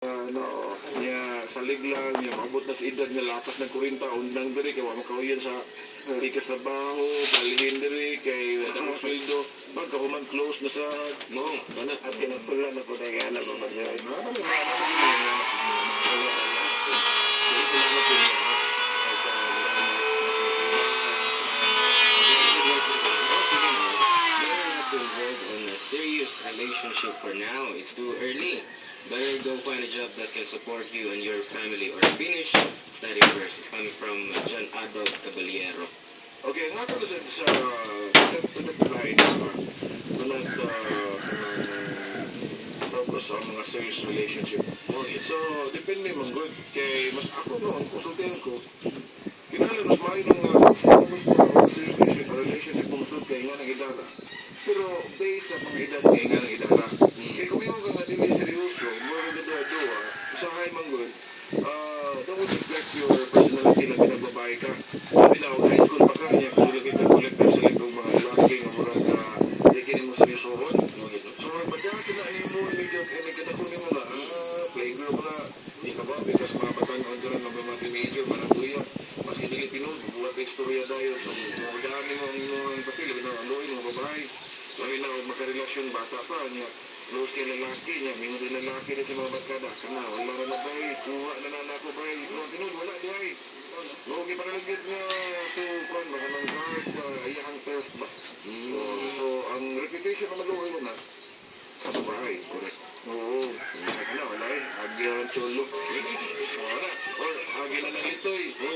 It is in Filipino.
ano, niya salig lang, niya maabot na sa edad niya lapas ng 40, undang diri kay wa makauyan sa ikas trabaho, balhin diri kay wala mo sweldo, pagkahuman close na sa Mo, kana At pinagpulan na po tayo nga na mamagay. on a serious relationship for now. It's too early. Better go find a job that can support you and your family or finish study first. It's coming from John Adolf Caballero. Okay, nga ka sa tunog line tunod focus sa mga serious relationship. Oh, yes. So, depende man good. Kay mas ako no, ang konsultahan ko, kinala mas maayo ng focus ko ang serious relationship kung sud kay nga nang idara. Pero based sa mga edad kay nga nang idara. Kay kung yung ka nga dili seryoso, more than dua-dua, usahay man good, that would reflect your personality na pinagbabae ka. Sabi na, high school pa ka, niya kusulag kita kolektor sa likong mga lalaki nga murag di kini mo seryosohon. So, magpagkasa na ni mo, may kadako ni mo na, playgirl mo na, di ka ba, because mga batang on doon ng mga teenager, mga tuya, mas hindi pinod, buhat na istorya dayon. So, mawadahan ni mo ang inyong papel, ang loin, mga babae. Lagi na, magkarelasyon, bata pa, niya, close kay lalaki niya, mingo din lalaki na sa mga barkada, kana, wala na bay, kuha na na ako bay, mga tinod, wala di ay. Huwag ipakalagit nga, to, kwan, baka na